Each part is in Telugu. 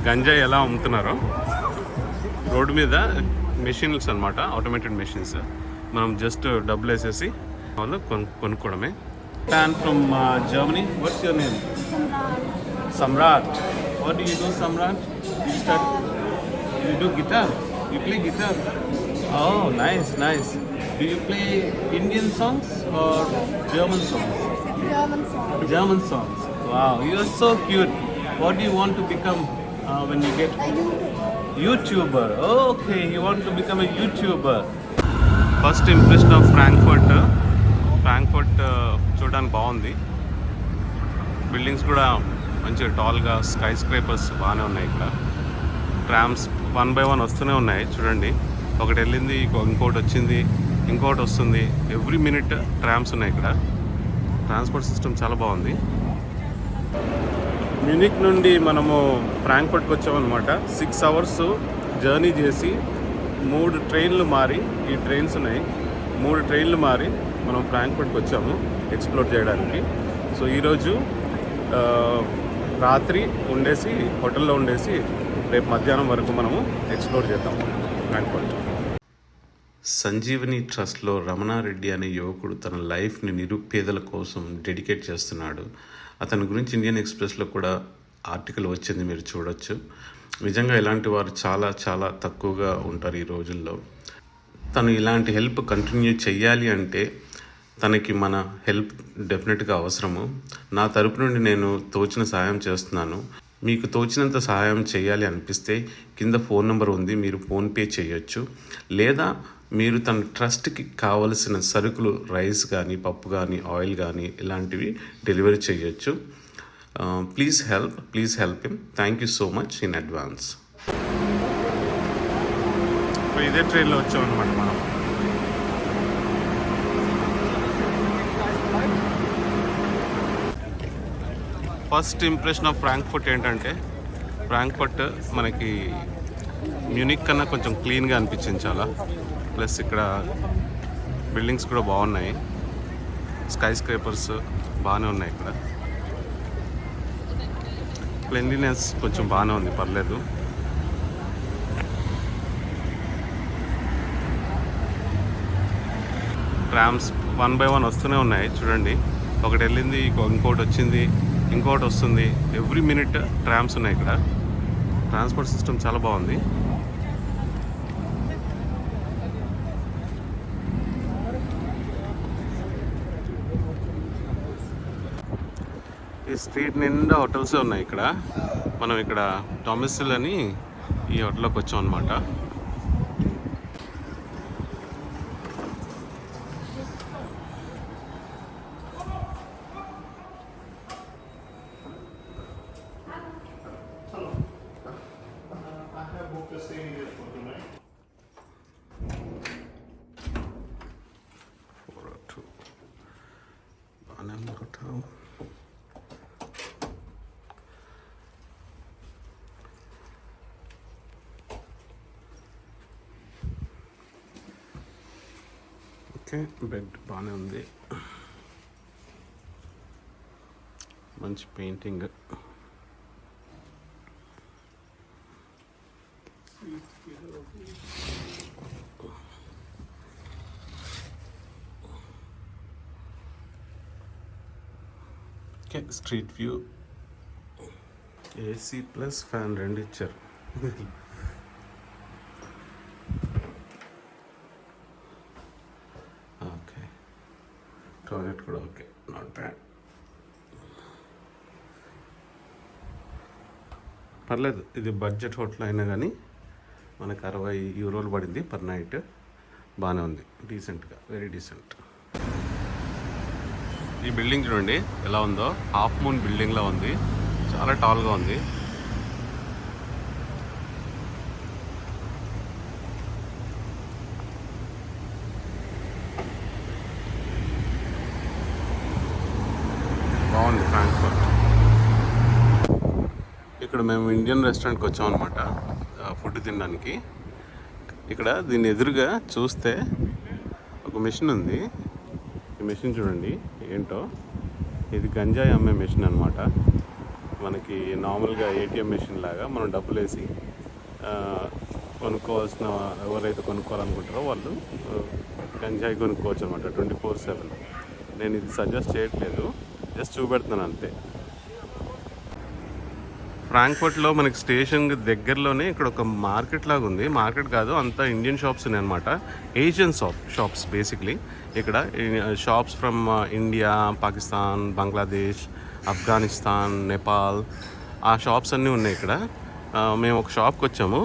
గంజాయి ఎలా అమ్ముతున్నారో. రోడ్డు మీద మెషిన్స్ అనమాట, ఆటోమేటెడ్ మెషిన్స్. మనం జస్ట్ డబ్బులు వేసేసి వాళ్ళు కొనుక్కోవడమే. And from Germany, what's your name? Samrat. What do you do, Samrat? You start. You do guitar. You play guitar. Oh, nice, nice. Do you play Indian songs or German songs? German songs. German songs. Wow, you are so cute. What do you want to become when you get? A YouTuber. Okay, you want to become a YouTuber. First impression of Frankfurt. Frankfurt చూడడానికి బాగుంది. బిల్డింగ్స్ కూడా మంచిగా టాల్గా స్కై స్క్రేపర్స్ బాగానే ఉన్నాయి. ఇక్కడ ట్రామ్స్ 1 by 1 వస్తూనే ఉన్నాయి. చూడండి, ఒకటి వెళ్ళింది, ఇంకోటి వచ్చింది, ఇంకోటి వస్తుంది. ఎవ్రీ మినిట్ ట్రామ్స్ ఉన్నాయి. ఇక్కడ ట్రాన్స్పోర్ట్ సిస్టమ్ చాలా బాగుంది. మ్యూనిక్ నుండి మనము ఫ్రాంక్ఫర్ట్కి వచ్చామన్నమాట. 6 hours జర్నీ చేసి 3 ట్రైన్లు మారి, ఈ ట్రైన్స్ ఉన్నాయి, 3 ట్రైన్లు మారి మనం ఫ్రాంక్ఫర్ట్కి వచ్చాము ఎక్స్ప్లోర్ చేయడానికి. సో ఈరోజు రాత్రి ఉండేసి హోటల్లో ఉండేసి రేపు మధ్యాహ్నం వరకు మనము ఎక్స్ప్లోర్ చేద్దాం ఫ్రాంక్ఫర్ట్. సంజీవని ట్రస్ట్లో రమణారెడ్డి అనే యువకుడు తన లైఫ్ని నిరుపేదల కోసం డెడికేట్ చేస్తున్నాడు. అతని గురించి ఇండియన్ ఎక్స్ప్రెస్లో కూడా ఆర్టికల్ వచ్చింది, మీరు చూడొచ్చు. నిజంగా ఇలాంటి వారు చాలా చాలా తక్కువగా ఉంటారు ఈ రోజుల్లో. తను ఇలాంటి హెల్ప్ కంటిన్యూ చెయ్యాలి అంటే తనకి మన హెల్ప్ డెఫినెట్గా అవసరము. నా తరపు నుండి నేను తోచిన సహాయం చేస్తున్నాను. మీకు తోచినంత సహాయం చేయాలి అనిపిస్తే కింద ఫోన్ నెంబర్ ఉంది, మీరు ఫోన్పే చేయొచ్చు. లేదా మీరు తన ట్రస్ట్కి కావలసిన సరుకులు, రైస్ కానీ, పప్పు కానీ, ఆయిల్ కానీ ఇలాంటివి డెలివరీ చేయొచ్చు. Please help him. Thank you so much in advance. ఇదే ట్రైన్లో వచ్చామన్నమాట మనం. ఫస్ట్ ఇంప్రెషన్ ఆఫ్ ఫ్రాంక్ఫర్ట్ ఏంటంటే, ఫ్రాంక్ఫర్ట్ మనకి మ్యూనిక్ కన్నా కొంచెం క్లీన్గా అనిపించింది చాలా. ప్లస్ ఇక్కడ బిల్డింగ్స్ కూడా బాగున్నాయి, స్కై స్క్రేపర్స్ బాగానే ఉన్నాయి. ఇక్కడ క్లెన్లీనెస్ కొంచెం బాగానే ఉంది, పర్లేదు. ట్రామ్స్ 1 by 1 వస్తూనే ఉన్నాయి. చూడండి, ఒకటి వెళ్ళింది, ఇంకోటి వచ్చింది, ఇంకోటి వస్తుంది. ఎవ్రీ మినిట్ ట్రామ్స్ ఉన్నాయి. ఇక్కడ ట్రాన్స్పోర్ట్ సిస్టమ్ చాలా బాగుంది. ఈ స్ట్రీట్ నిండా హోటల్సే ఉన్నాయి. ఇక్కడ మనం ఇక్కడ డామిసిల్ అని ఈ హోటల్లోకి వచ్చాం అన్నమాట. ఓకే, బెడ్ బాగానే ఉంది, మంచి painting. Okay, street view, AC plus fan రెండు ఇచ్చారు. ఓకే, టాయిలెట్ కూడా ఓకే, నాట్ బ్యాడ్, పర్లేదు. ఇది బడ్జెట్ హోటల్ అయినా కానీ మనకు 60 యూరోలు పడింది పర్ నైట్. బాగానే ఉంది, డీసెంట్గా, వెరీ డీసెంట్. ఈ బిల్డింగ్ చూడండి ఎలా ఉందో, హాఫ్ మూన్ బిల్డింగ్లా ఉంది, చాలా టాల్గా ఉంది. బాగుంది ఫ్రాంక్ఫర్ట్. ఇక్కడ మేము ఇండియన్ రెస్టారెంట్కి వచ్చామన్నమాట ఫుడ్ తినడానికి. ఇక్కడ దీన్ని ఎదురుగా చూస్తే ఒక మెషిన్ ఉంది. ఈ మెషిన్ చూడండి ఏంటో, ఇది గంజాయి అమ్మే మెషిన్ అనమాట. మనకి నార్మల్గా ఏటీఎం మెషిన్ లాగా మనం డబ్బులు వేసి కొనుక్కోవాల్సిన ఎవరైతే కొనుక్కోవాలనుకుంటారో వాళ్ళు గంజాయి కొనుక్కోవచ్చు అనమాట 24/7. నేను ఇది సజెస్ట్ చేయట్లేదు, జస్ట్ చూపెడుతున్నాను అంతే. ఫ్రాంక్ఫర్ట్లో మనకి స్టేషన్ దగ్గరలోనే ఇక్కడ ఒక మార్కెట్ లాగా ఉంది. మార్కెట్ కాదు, అంతా ఇండియన్ షాప్స్ ఉన్నాయి అనమాట. Asian shops basically. ఇక్కడ shops from India, Pakistan, Bangladesh, Afghanistan, Nepal, ఆ షాప్స్ అన్నీ ఉన్నాయి ఇక్కడ. మేము ఒక షాప్కి వచ్చాము.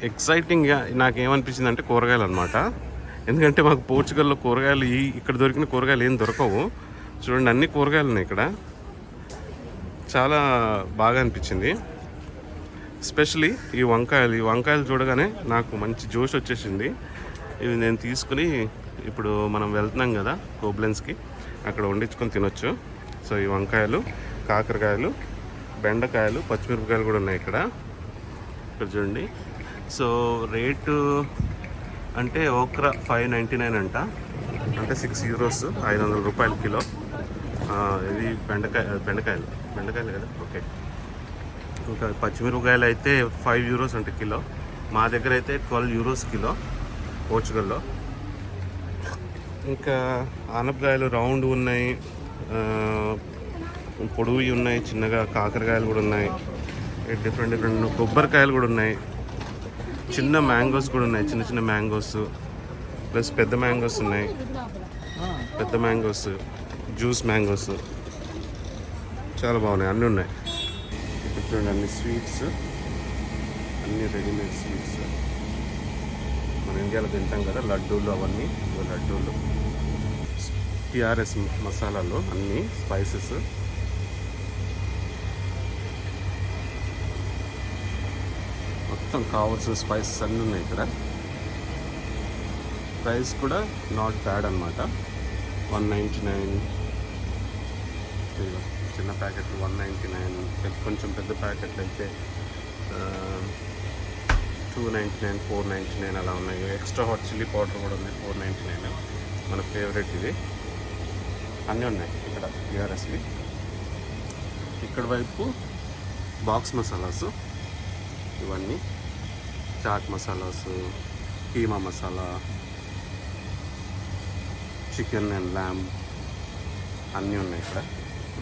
ఎక్సైటింగ్గా నాకేమనిపించింది అంటే కూరగాయలు అనమాట. ఎందుకంటే మాకు పోర్చుగల్లో కూరగాయలు ఇక్కడ దొరికిన కూరగాయలు ఏం దొరకవు. చూడండి, అన్ని కూరగాయలు ఉన్నాయి ఇక్కడ. చాలా బాగా అనిపించింది. ఎస్పెషలీ ఈ వంకాయలు చూడగానే నాకు మంచి జోష్ వచ్చేసింది. ఇవి నేను తీసుకుని ఇప్పుడు మనం వెళ్తున్నాం కదా కోబ్లెన్స్కి, అక్కడ వండించుకొని తినొచ్చు. సో ఈ వంకాయలు, కాకరకాయలు, బెండకాయలు, పచ్చిమిరపకాయలు కూడా ఉన్నాయి ఇక్కడ చూడండి. సో రేటు అంటే ఓక్రా 5.99 అంట, అంటే 6 euros, 500 రూపాయలు కిలో. ఇది బెండకాయలు కదా, ఓకే. ఇంకా పచ్చిమిరపకాయలు అయితే 5 euros అంటే కిలో. మా దగ్గర అయితే 12 euros కిలో పోర్చుగల్లో. ఇంకా ఆనపకాయలు రౌండ్ ఉన్నాయి, పొడవువి ఉన్నాయి, చిన్నగా కాకరకాయలు కూడా ఉన్నాయి, డిఫరెంట్ కొబ్బరికాయలు కూడా ఉన్నాయి, చిన్న మ్యాంగోస్ కూడా ఉన్నాయి, చిన్న మ్యాంగోస్ ప్లస్ పెద్ద మ్యాంగోస్ ఉన్నాయి, పెద్ద మ్యాంగోస్, జ్యూస్ మ్యాంగోస్ చాలా బాగున్నాయి, అన్నీ ఉన్నాయి. ఇక్కడ చూడండి, అన్ని స్వీట్స్, అన్ని రెడీమేడ్ స్వీట్స్. మన ఇండియాలో తింటాం కదా లడ్డూలు, అవన్నీ లడ్డూలు. టిఆర్ఎస్ మసాలాలు, అన్నీ స్పైసెస్. మొత్తం కావాల్సిన స్పైసెస్ అన్నీ ఉన్నాయి ఇక్కడ. ప్రైస్ కూడా నాట్ బ్యాడ్ అనమాట. 199, చిన్న ప్యాకెట్లు 199, కొంచెం పెద్ద ప్యాకెట్లు అయితే 299, 499 అలా ఉన్నాయి. ఎక్స్ట్రా హాట్ చిల్లీ పౌడర్ కూడా ఉంది, 499. మన ఫేవరెట్ ఇది. అన్నీ ఉన్నాయి ఇక్కడ టిఆర్ఎస్వి. ఇక్కడ వైపు బాక్స్ మసాలాస్, ఇవన్నీ chaat masalas, keema masala, chicken and lamb అన్నీ ఉన్నాయి ఇక్కడ.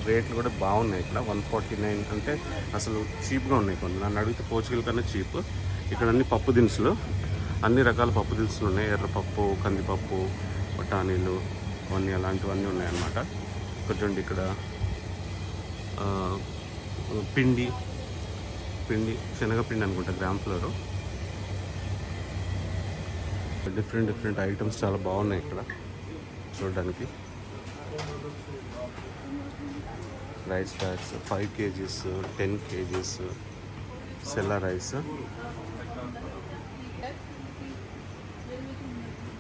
రేట్లు కూడా బాగున్నాయి ఇక్కడ. 149 అంటే అసలు చీప్గా ఉన్నాయి కొన్ని. నన్ను అడిగితే పోర్చుగల్ కన్నా చీప్. ఇక్కడ అన్ని పప్పు దినుసులు, అన్ని రకాల పప్పు దినుసులు ఉన్నాయి. ఎర్రపప్పు, కందిపప్పు, బఠానీలు, అవన్నీ అలాంటివన్నీ ఉన్నాయన్నమాట. చూడండి, ఇక్కడ పిండి శనగపిండి అనుకుంటా, గ్రామ్ ఫ్లోరు. డిఫరెంట్ ఐటమ్స్ చాలా బాగున్నాయి ఇక్కడ చూడడానికి. Rice bags 5 kgs, 10 kgs, sella rice,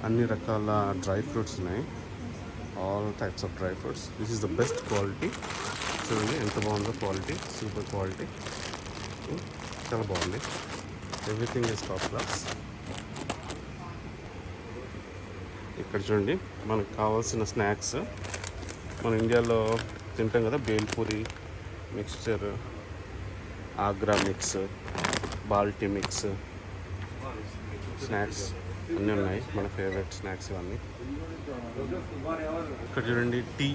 అన్ని రకాల డ్రై ఫ్రూట్స్ ఉన్నాయి. All types of dry fruits. This is the best quality. చూడండి ఎంత బాగుందో క్వాలిటీ, సూపర్ క్వాలిటీ, చాలా బాగుంది. Everything is top class. ఇక్కడ చూడండి, మనకు కావాల్సిన స్నాక్స్ మన ఇండియాలో తింటాం కదా, bhelpuri, mixture, Agra mix, Balti mix, snacks అన్నీ ఉన్నాయి. మన ఫేవరెట్ స్నాక్స్ ఇవన్నీ. ఇక్కడ చూడండి, టీ,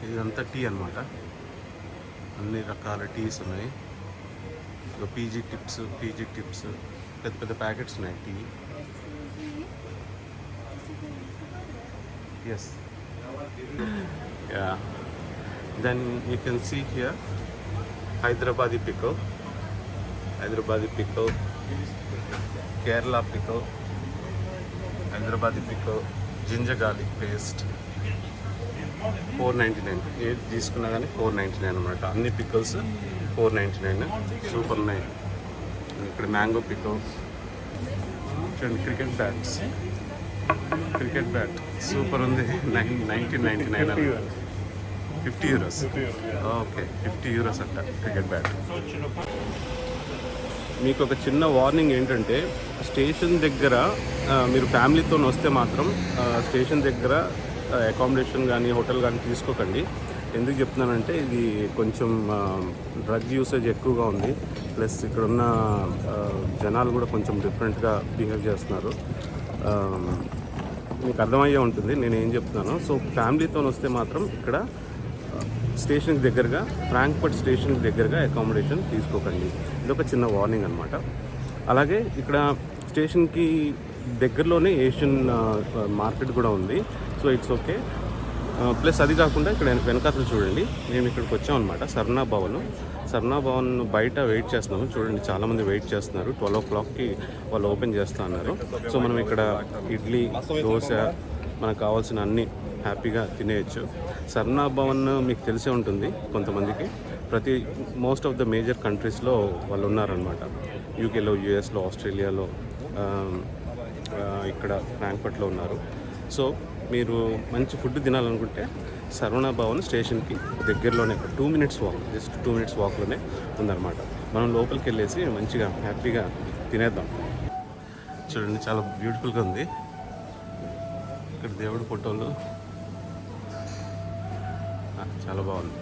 ఇదంతా టీ అన్నమాట. అన్ని రకాల టీస్ ఉన్నాయి. పీజీ టిప్స్ పెద్ద పెద్ద ప్యాకెట్స్ ఉన్నాయి tea. Yes. Yeah. Then you can see here Hyderabadi pickle, Kerala pickle, Hyderabadi pickle, ginger garlic paste. 499. ఏది తీసుకున్నా కానీ 499 అనమాట. అన్ని పికల్స్ 499. సూపర్ ఉన్నాయి. ఇక్కడ mango pickle, cricket bat super ఉంది. 1999 50 euros. ఓకే, 50 euros అంట క్రికెట్ బ్యాట్. మీకు ఒక చిన్న వార్నింగ్ ఏంటంటే, స్టేషన్ దగ్గర మీరు ఫ్యామిలీతో వస్తే మాత్రం స్టేషన్ దగ్గర అకామిడేషన్ కానీ హోటల్ కానీ తీసుకోకండి. ఎందుకు చెప్తున్నానంటే ఇది కొంచెం డ్రగ్ యూసేజ్ ఎక్కువగా ఉంది, ప్లస్ ఇక్కడున్న జనాలు కూడా కొంచెం డిఫరెంట్గా బిహేవ్ చేస్తున్నారు. మీకు అర్థమయ్యే ఉంటుంది నేను ఏం చెప్తున్నాను. సో ఫ్యామిలీతో వస్తే మాత్రం ఇక్కడ స్టేషన్కి దగ్గరగా, ఫ్రాంక్ఫర్ట్ స్టేషన్కి దగ్గరగా అకామిడేషన్ తీసుకోకండి. ఇది ఒక చిన్న వార్నింగ్ అనమాట. అలాగే ఇక్కడ స్టేషన్కి దగ్గరలోనే ఏషియన్ మార్కెట్ కూడా ఉంది. So it's okay. ప్లస్ అది కాకుండా ఇక్కడ వెనకాతలు చూడండి, మేము ఇక్కడికి వచ్చామన్నమాట. సర్నా భవన్ బయట వెయిట్ చేస్తున్నాము. చూడండి చాలామంది వెయిట్ చేస్తున్నారు. 12 o'clockకి వాళ్ళు ఓపెన్ చేస్తా అన్నారు. సో మనం ఇక్కడ ఇడ్లీ, దోశ, మనకు కావాల్సిన అన్నీ హ్యాపీగా తినేయచ్చు. సర్నా భవన్ మీకు తెలిసే ఉంటుంది కొంతమందికి. మోస్ట్ ఆఫ్ ద మేజర్ కంట్రీస్లో వాళ్ళు ఉన్నారనమాట. యూకేలో, యూఎస్లో, ఆస్ట్రేలియాలో, ఇక్కడ ఫ్రాంక్ఫర్ట్లో ఉన్నారు. సో మీరు మంచి ఫుడ్ తినాలనుకుంటే సర్వనా భవన్ స్టేషన్కి దగ్గరలోనే 2 minutes వాక్, జస్ట్ 2 minutes వాక్లోనే ఉందన్నమాట. మనం లోపలికి వెళ్ళేసి మంచిగా హ్యాపీగా తినేద్దాం. చూడండి చాలా బ్యూటిఫుల్గా ఉంది. ఇక్కడ దేవుడి ఫోటోలు చాలా బాగుంది.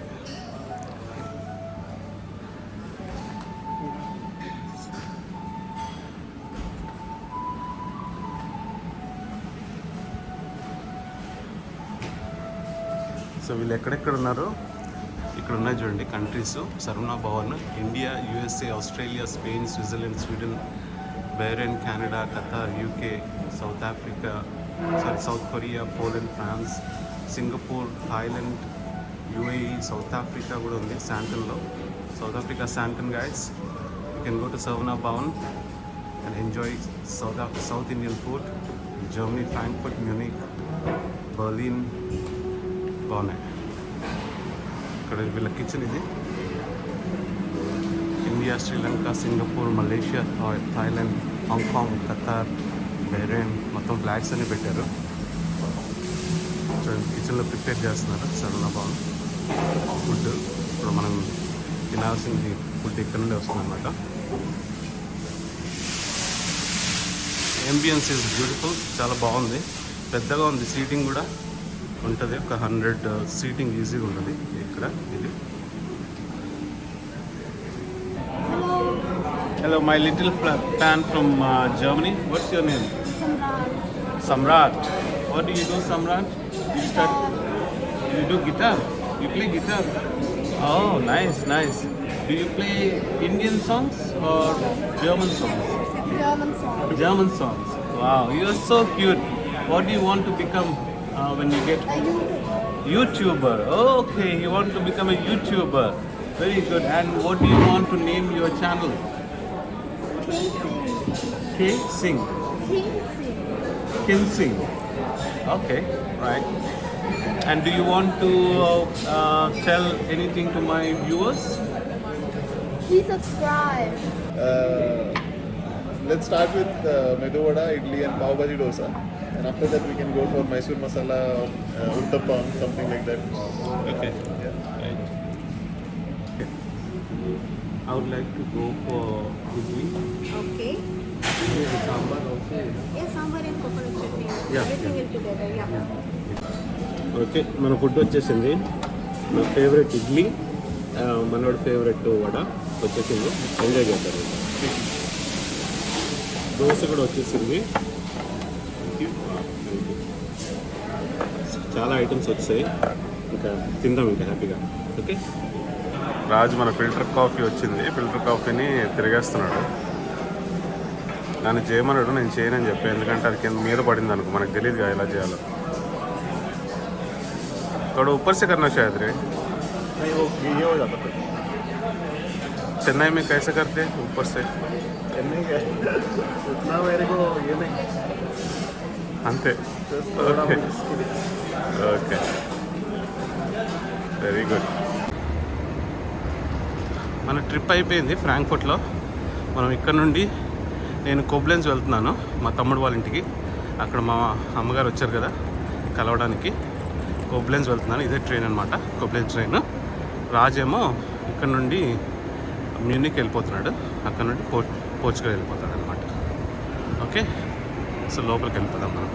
సో వీళ్ళు ఎక్కడెక్కడ ఉన్నారో ఇక్కడ ఉన్నాయి చూడండి countries. Saravana Bhavan India, USA, Australia, Spain, Switzerland, Sweden, Bahrain, Canada, Qatar, UK, South Korea, Poland, France, Singapore, Thailand, UAE, South Africa కూడా ఉంది. శాంటన్లో, South Africa Sandton guys. You can go to Saravana Bhavan and enjoy South Indian food. Germany, Frankfurt, Munich, Berlin బాగున్నాయి. ఇక్కడ వీళ్ళ కిచెన్ ఇది. India, Sri Lanka, Singapore, Malaysia, Thailand, Hong Kong, Qatar, Bahrain మొత్తం ఫ్లాగ్స్ అన్ని పెట్టారు. చూడండి కిచెన్లో ప్రిపేర్ చేస్తున్నారు సర్వనా భవన్ ఫుడ్. ఇప్పుడు మనం తినాల్సింది ఫుడ్ ఇక్కడ నుండి వస్తుంది అన్నమాట. అంబియన్స్ ఈజ్ బ్యూటిఫుల్, చాలా బాగుంది. పెద్దగా ఉంది, సీటింగ్ కూడా ఉంటుంది. ఒక 100 సీటింగ్ ఈజీగా ఉంటుంది ఇక్కడ. ఇది hello my little fan from Germany. What's your name? Samrat. What do you do, Samrat? You do guitar? You play guitar? Oh, nice. Do you play Indian songs or German songs? German songs. Wow, you are so cute. What do you want to become when you get YouTuber? Okay, you want to become a YouTuber. Very good. And what do you want to name your channel? K-Sing. Kinsing. Okay, right. And do you want to tell anything to my viewers? Please subscribe. Let's start with medu vada, idli and pav bhaji dosa. And after that we can go for Mysore masala, uttapam, something like that. Okay. Yeah. Right. Okay. I would like to go for idli. Okay. Sambar also. Yeah, sambar and coconut chutney. Yeah, Everything is together. Yeah. Okay, మన ఫుడ్ వచ్చేసింది. నా ఫేవరెట్ ఇడ్లీ, మనోడి ఫేవరెట్ వడ వచ్చేసింది. ఎంజాయ్ చేద్దాం. దోశ కూడా వచ్చేసింది. చాలా ఐటమ్స్ వచ్చాయి, ఇంకా తిందాం ఇంకా హ్యాపీగా. ఓకే, రాజు మన ఫిల్టర్ కాఫీ వచ్చింది. ఫిల్టర్ కాఫీని తిరిగేస్తున్నాడు. నన్ను చేయమన్నాడు, నేను చేయనని చెప్పాను. ఎందుకంటే అది కింద మీద పడింది అనుకో, మనకు తెలియదుగా ఎలా చేయాలో. थोड़ा ऊपर से करना शायद रे. नहीं वो ये हो जाता है. चेन्नई में कैसे करते हैं ऊपर से? चेन्नई का उतना मेरे को ये नहीं. అంతే. Okay okay, very good. మన ట్రిప్ అయిపోయింది ఫ్రాంక్ఫర్ట్లో. మనం ఇక్కడ నుండి నేను కోబ్లెన్స్ వెళ్తున్నాను మా తమ్ముడు వాళ్ళ ఇంటికి. అక్కడ మా అమ్మగారు వచ్చారు కదా కలవడానికి. కోబ్లెన్స్ వెళ్తున్నాను. ఇదే ట్రైన్ అనమాట, కోబ్లెన్స్ ట్రైన్. రాజేమో ఇక్కడ నుండి మ్యూనిక్ వెళ్ళిపోతున్నాడు, అక్కడ నుండి పోర్చుగల్ వెళ్ళిపోతాడు అనమాట. ఓకే, సో లోపలికి వెళ్ళిపోదాం మనం.